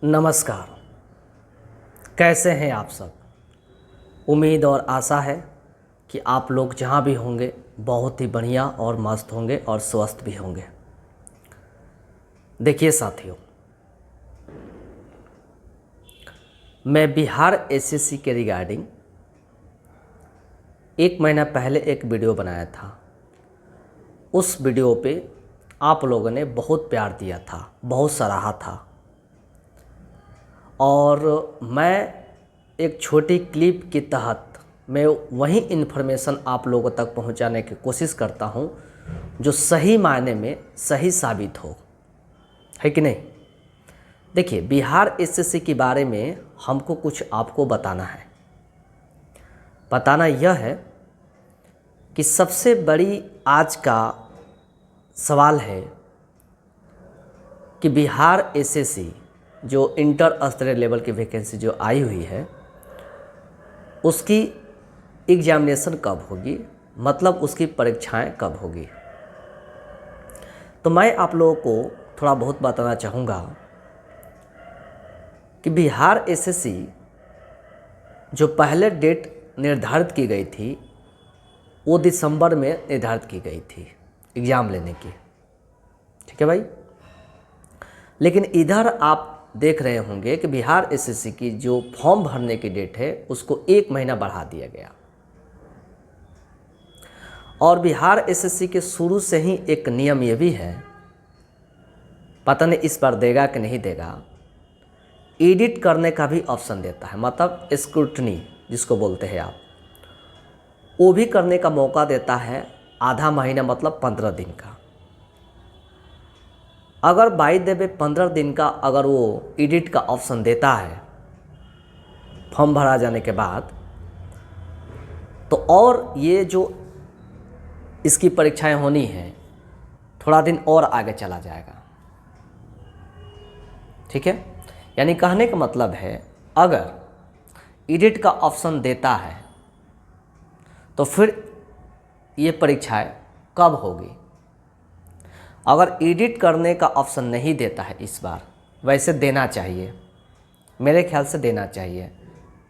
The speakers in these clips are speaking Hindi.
नमस्कार। कैसे हैं आप सब। उम्मीद और आशा है कि आप लोग जहाँ भी होंगे बहुत ही बढ़िया और मस्त होंगे और स्वस्थ भी होंगे। देखिए साथियों, मैं बिहार एसएससी के रिगार्डिंग 1 महीना पहले एक वीडियो बनाया था। उस वीडियो पे आप लोगों ने बहुत प्यार दिया था, बहुत सराहा था और मैं एक छोटी क्लिप के तहत मैं वही इन्फॉर्मेशन आप लोगों तक पहुंचाने की कोशिश करता हूं जो सही मायने में सही साबित हो, है कि नहीं। देखिए, बिहार एसएससी के बारे में हमको कुछ आपको बताना है। बताना यह है कि सबसे बड़ी आज का सवाल है कि बिहार एसएससी जो इंटर स्तरीय लेवल की वैकेंसी जो आई हुई है उसकी एग्जामिनेशन कब होगी, मतलब उसकी परीक्षाएं कब होगी। तो मैं आप लोगों को थोड़ा बहुत बताना चाहूँगा कि बिहार एसएससी जो पहले डेट निर्धारित की गई थी वो दिसंबर में निर्धारित की गई थी एग्ज़ाम लेने की, ठीक है भाई। लेकिन इधर आप देख रहे होंगे कि बिहार एसएससी की जो फॉर्म भरने की डेट है उसको 1 महीना बढ़ा दिया गया। और बिहार एसएससी के शुरू से ही एक नियम ये भी है, पता नहीं इस बार देगा कि नहीं देगा, एडिट करने का भी ऑप्शन देता है, मतलब स्क्रूटनी जिसको बोलते हैं आप, वो भी करने का मौका देता है आधा महीना, मतलब 15 दिन का। अगर बाई द वे 15 दिन का अगर वो एडिट का ऑप्शन देता है फॉर्म भरा जाने के बाद, तो और ये जो इसकी परीक्षाएं होनी हैं थोड़ा दिन और आगे चला जाएगा, ठीक है। यानी कहने का मतलब है अगर एडिट का ऑप्शन देता है तो फिर ये परीक्षाएं कब होगी। अगर एडिट करने का ऑप्शन नहीं देता है इस बार, वैसे देना चाहिए, मेरे ख्याल से देना चाहिए,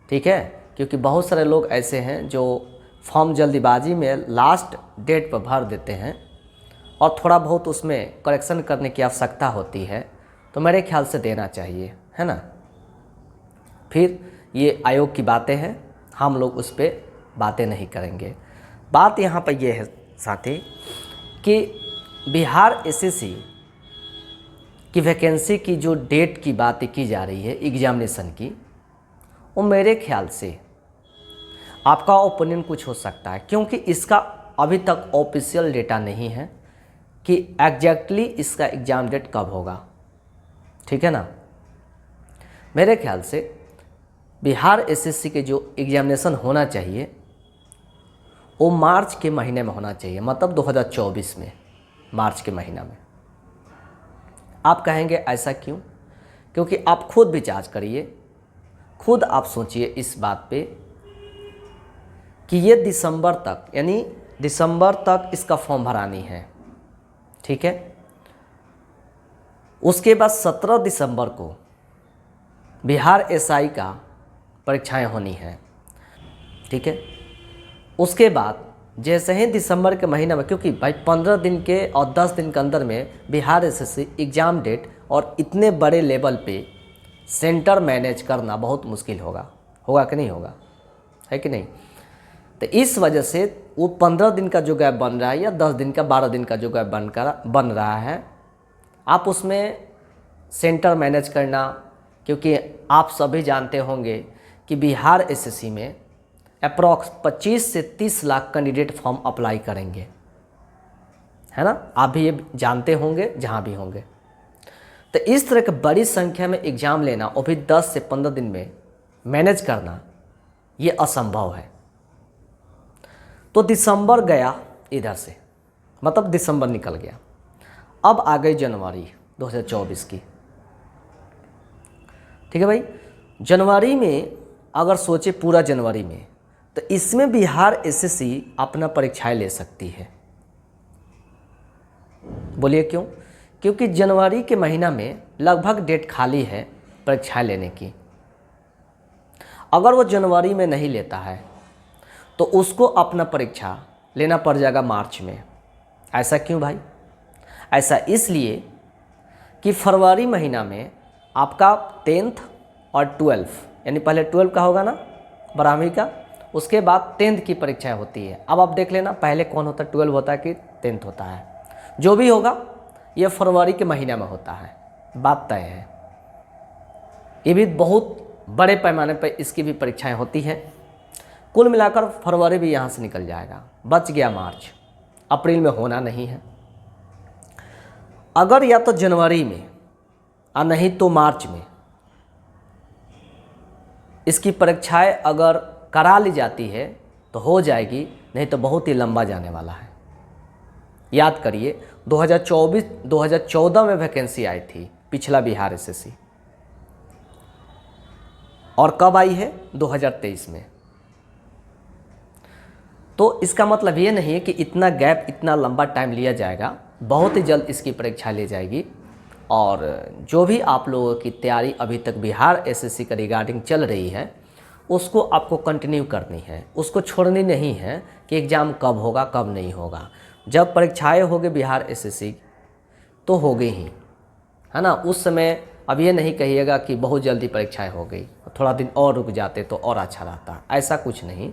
ठीक है। क्योंकि बहुत सारे लोग ऐसे हैं जो फॉर्म जल्दीबाजी में लास्ट डेट पर भर देते हैं और थोड़ा बहुत उसमें करेक्शन करने की आवश्यकता होती है, तो मेरे ख्याल से देना चाहिए, है ना। फिर ये आयोग की बातें हैं, हम लोग उस पर बातें नहीं करेंगे। बात यहाँ पर यह है साथी कि बिहार एसएससी की वैकेंसी की जो डेट की बात की जा रही है एग्जामिनेशन की, वो मेरे ख्याल से आपका ओपिनियन कुछ हो सकता है, क्योंकि इसका अभी तक ऑफिशियल डेटा नहीं है कि एग्जैक्टली इसका एग्ज़ाम डेट कब होगा, ठीक है ना। मेरे ख्याल से बिहार एसएससी के जो एग्जामिनेशन होना चाहिए वो मार्च के महीने में होना चाहिए, मतलब 2024 में, मार्च के महीना में। आप कहेंगे ऐसा क्यों? क्योंकि आप खुद विचार करिए, खुद आप सोचिए इस बात पे कि ये दिसंबर तक, यानी दिसंबर तक इसका फॉर्म भरानी है, ठीक है। उसके बाद 17 दिसंबर को बिहार एसआई का परीक्षाएं होनी है, ठीक है। उसके बाद जैसे ही दिसंबर के महीना में, क्योंकि भाई 15 दिन के और 10 दिन के अंदर में बिहार एसएससी एग्ज़ाम डेट और इतने बड़े लेवल पे सेंटर मैनेज करना बहुत मुश्किल होगा कि नहीं होगा, है कि नहीं। तो इस वजह से वो 15 दिन का जो गैप बन रहा है या 10 दिन का 12 दिन का जो गैप बन रहा है, आप उसमें सेंटर मैनेज करना, क्योंकि आप सभी जानते होंगे कि बिहार एसएससी में अप्रॉक्स 25 से 30 लाख कैंडिडेट फॉर्म अप्लाई करेंगे, है ना। आप भी ये जानते होंगे जहाँ भी होंगे। तो इस तरह की बड़ी संख्या में एग्ज़ाम लेना, वो भी 10 से 15 दिन में मैनेज करना, ये असंभव है। तो दिसंबर गया इधर से, मतलब दिसंबर निकल गया। अब आ गई जनवरी 2024 की, ठीक है भाई। जनवरी में अगर सोचे पूरा जनवरी में, तो इसमें बिहार एसएससी अपना परीक्षाएं ले सकती है। बोलिए क्यों? क्योंकि जनवरी के महीना में लगभग डेट खाली है परीक्षाएं लेने की। अगर वो जनवरी में नहीं लेता है तो उसको अपना परीक्षा लेना पड़ जाएगा मार्च में। ऐसा क्यों भाई? ऐसा इसलिए कि फरवरी महीना में आपका 10th और 12th, यानी पहले 12 का होगा ना 12वीं का, उसके बाद 10th की परीक्षाएं होती है। अब आप देख लेना पहले कौन होता है, 12 होता है कि 10th होता है। जो भी होगा ये फरवरी के महीने में होता है, बात तय है। ये भी बहुत बड़े पैमाने पर इसकी भी परीक्षाएं होती हैं। कुल मिलाकर फरवरी भी यहाँ से निकल जाएगा, बच गया मार्च। अप्रैल में होना नहीं है। अगर या तो जनवरी में और नहीं तो मार्च में इसकी परीक्षाएं अगर करा ली जाती है तो हो जाएगी, नहीं तो बहुत ही लंबा जाने वाला है। याद करिए 2014 में वैकेंसी आई थी पिछला बिहार एसएससी, और कब आई है? 2023 में। तो इसका मतलब ये नहीं है कि इतना गैप, इतना लंबा टाइम लिया जाएगा। बहुत ही जल्द इसकी परीक्षा ली जाएगी। और जो भी आप लोगों की तैयारी अभी तक बिहार एसएससी का रिगार्डिंग चल रही है उसको आपको कंटिन्यू करनी है, उसको छोड़नी नहीं है कि एग्ज़ाम कब होगा कब नहीं होगा। जब परीक्षाएं होगी बिहार एसएससी तो हो गई ही, है ना। उस समय अब ये नहीं कहिएगा कि बहुत जल्दी परीक्षाएं हो गई, थोड़ा दिन और रुक जाते तो और अच्छा रहता। ऐसा कुछ नहीं।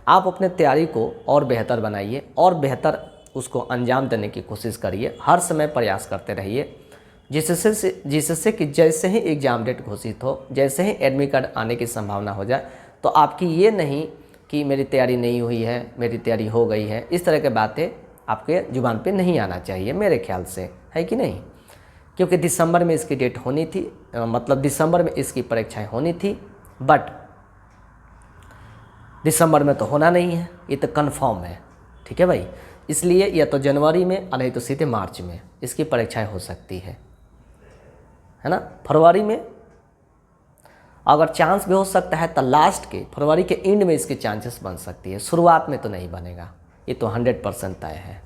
आप अपने तैयारी को और बेहतर बनाइए और बेहतर उसको अंजाम देने की कोशिश करिए। हर समय प्रयास करते रहिए, जिससे कि जैसे ही एग्ज़ाम डेट घोषित हो, जैसे ही एडमिट कार्ड आने की संभावना हो जाए तो आपकी ये नहीं कि मेरी तैयारी नहीं हुई है, मेरी तैयारी हो गई है, इस तरह की बातें आपके जुबान पे नहीं आना चाहिए मेरे ख्याल से, है कि नहीं। क्योंकि दिसंबर में इसकी डेट होनी थी, मतलब दिसंबर में इसकी परीक्षाएं होनी थी, बट दिसंबर में तो होना नहीं है, ये तो कन्फर्म है। ठीक है भाई, इसलिए या तो जनवरी में और नहीं तो सीधे मार्च में इसकी परीक्षाएं हो सकती है ना। फरवरी में अगर चांस भी हो सकता है तो लास्ट के फरवरी के एंड में इसके चांसेस बन सकती है, शुरुआत में तो नहीं बनेगा, ये तो 100% तय है।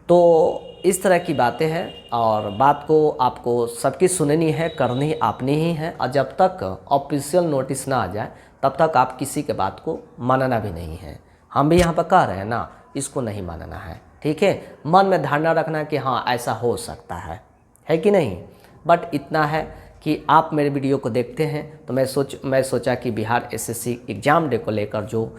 तो इस तरह की बातें हैं और बात को आपको सबकी सुननी है, करनी आपनी ही है। और जब तक ऑफिशियल नोटिस ना आ जाए तब तक आप किसी के बात को मानना भी नहीं है। हम भी यहाँ पर कह रहे हैं ना, इसको नहीं मानना है। ठीक है, मन में धारणा रखना कि हाँ ऐसा हो सकता है कि नहीं। बट इतना है कि आप मेरे वीडियो को देखते हैं तो मैं सोचा कि बिहार एसएससी एग्ज़ाम डे को लेकर जो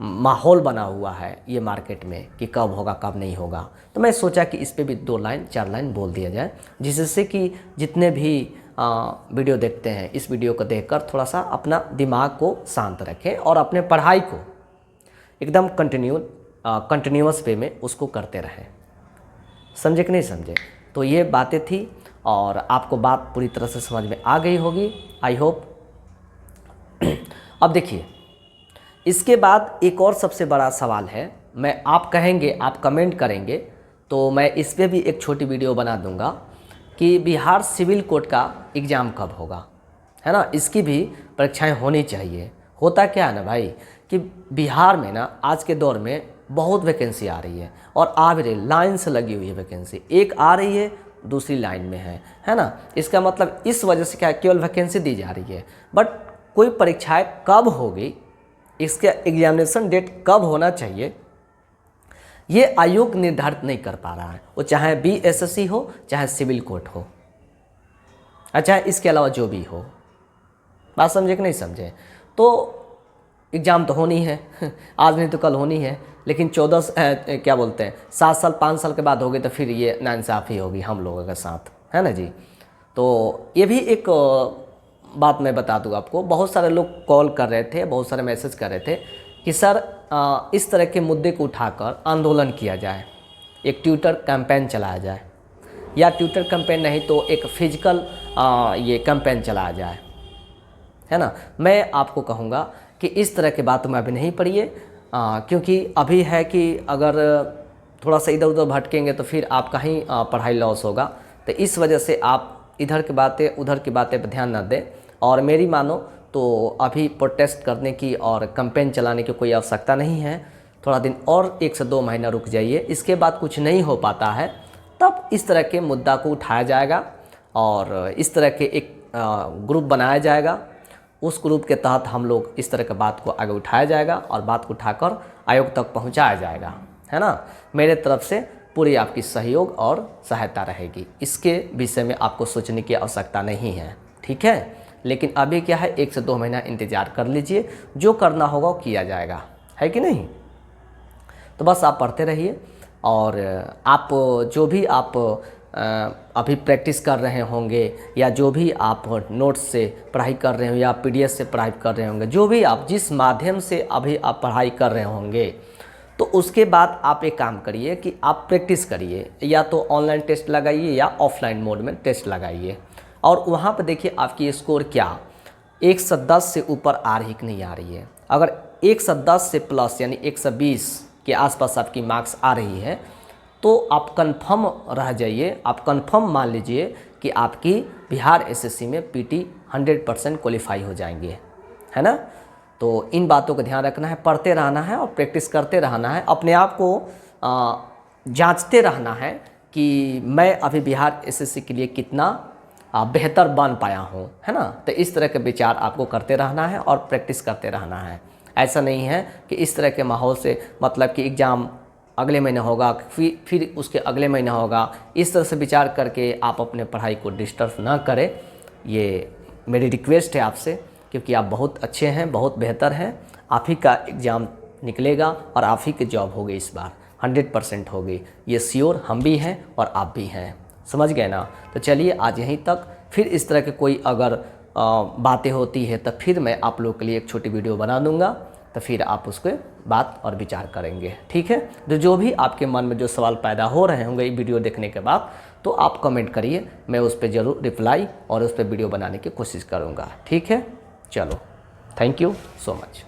माहौल बना हुआ है ये मार्केट में कि कब होगा कब नहीं होगा, तो मैं सोचा कि इस पे भी 2 लाइन 4 लाइन बोल दिया जाए, जिससे कि जितने भी वीडियो देखते हैं इस वीडियो को देखकर थोड़ा सा अपना दिमाग को शांत रखें और अपने पढ़ाई को एकदम कंटिन्यूअस वे में उसको करते रहें। समझे कि नहीं समझे? तो ये बातें थी और आपको बात पूरी तरह से समझ में आ गई होगी, आई होप। अब देखिए, इसके बाद एक और सबसे बड़ा सवाल है। आप कहेंगे, आप कमेंट करेंगे तो मैं इस पर भी एक छोटी वीडियो बना दूंगा कि बिहार सिविल कोर्ट का एग्ज़ाम कब होगा, है ना। इसकी भी परीक्षाएं होनी चाहिए। होता क्या है ना भाई कि बिहार में ना आज के दौर में बहुत वैकेंसी आ रही है और आ भी रही, लाइन से लगी हुई है वैकेंसी। एक आ रही है, दूसरी लाइन में है ना। इसका मतलब इस वजह से क्या, केवल वैकेंसी दी जा रही है, बट कोई परीक्षाएं कब होगी, इसका एग्जामिनेशन डेट कब होना चाहिए, ये आयोग निर्धारित नहीं कर पा रहा है। वो चाहे बीएसएससी हो, चाहे सिविल कोर्ट हो, चाहे इसके अलावा जो भी हो। बात समझे कि नहीं समझे? तो एग्ज़ाम तो होनी है, आज नहीं तो कल होनी है, लेकिन 7 साल 5 साल के बाद होगी तो फिर ये नाइंसाफ़ी होगी हम लोगों के साथ, है ना जी। तो ये भी एक बात मैं बता दूँ आपको। बहुत सारे लोग कॉल कर रहे थे, बहुत सारे मैसेज कर रहे थे कि सर इस तरह के मुद्दे को उठाकर आंदोलन किया जाए, एक ट्विटर कैंपेन चलाया जाए, या ट्विटर कैंपेन नहीं तो एक फिजिकल ये कैंपेन चलाया जाए, है ना। मैं आपको कहूँगा कि इस तरह की बात में अभी नहीं पड़िए, क्योंकि अभी है कि अगर थोड़ा सा इधर उधर भटकेंगे तो फिर आपका ही पढ़ाई लॉस होगा। तो इस वजह से आप इधर की बातें उधर की बातें पर ध्यान न दें, और मेरी मानो तो अभी प्रोटेस्ट करने की और कैंपेन चलाने की कोई आवश्यकता नहीं है। थोड़ा दिन और 1 से 2 महीना रुक जाइए, इसके बाद कुछ नहीं हो पाता है तब इस तरह के मुद्दा को उठाया जाएगा और इस तरह के एक ग्रुप बनाया जाएगा, उस ग्रुप के तहत हम लोग इस तरह के बात को आगे उठाया जाएगा और बात को उठाकर आयोग तक पहुंचाया जाएगा, है ना। मेरे तरफ से पूरी आपकी सहयोग और सहायता रहेगी, इसके विषय में आपको सोचने की आवश्यकता नहीं है, ठीक है। लेकिन अभी क्या है, 1 से 2 महीना इंतज़ार कर लीजिए, जो करना होगा वो किया जाएगा, है कि नहीं। तो बस आप पढ़ते रहिए और आप जो भी आप अभी प्रैक्टिस कर रहे होंगे या जो भी आप नोट्स से पढ़ाई कर रहे हो या PDF से पढ़ाई कर रहे होंगे, जो भी आप जिस माध्यम से अभी आप पढ़ाई कर रहे होंगे, तो उसके बाद आप एक काम करिए कि आप प्रैक्टिस करिए, या तो ऑनलाइन टेस्ट लगाइए या ऑफलाइन मोड में टेस्ट लगाइए और वहाँ पर देखिए आपकी स्कोर क्या 1 से 10 से ऊपर आ रही कि नहीं आ रही है। अगर 1 से 10 से प्लस यानी 120 के आसपास आपकी मार्क्स आ रही है तो आप कंफर्म रह जाइए, आप कंफर्म मान लीजिए कि आपकी बिहार SSC में PT 100% क्वालिफाई हो जाएंगे, है ना। तो इन बातों का ध्यान रखना है, पढ़ते रहना है और प्रैक्टिस करते रहना है, अपने आप को जांचते रहना है कि मैं अभी बिहार SSC के लिए कितना बेहतर बन पाया हूँ, है ना। तो इस तरह के विचार आपको करते रहना है और प्रैक्टिस करते रहना है। ऐसा नहीं है कि इस तरह के माहौल से मतलब कि एग्ज़ाम अगले महीने होगा, फिर उसके अगले महीने होगा, इस तरह से विचार करके आप अपने पढ़ाई को डिस्टर्ब ना करें, ये मेरी रिक्वेस्ट है आपसे, क्योंकि आप बहुत अच्छे हैं, बहुत बेहतर हैं। आप ही का एग्ज़ाम निकलेगा और आप ही की जॉब होगी, इस बार 100% होगी, ये श्योर हम भी हैं और आप भी हैं, समझ गए ना। तो चलिए आज यहीं तक, फिर इस तरह के कोई अगर बातें होती है तो फिर मैं आप लोग के लिए एक छोटी वीडियो बना दूंगा, तो फिर आप उसके बात और विचार करेंगे, ठीक है। तो जो भी आपके मन में जो सवाल पैदा हो रहे होंगे ये वीडियो देखने के बाद, तो आप कमेंट करिए, मैं उस पर ज़रूर रिप्लाई और उस पर वीडियो बनाने की कोशिश करूँगा, ठीक है। चलो, थैंक यू सो मच।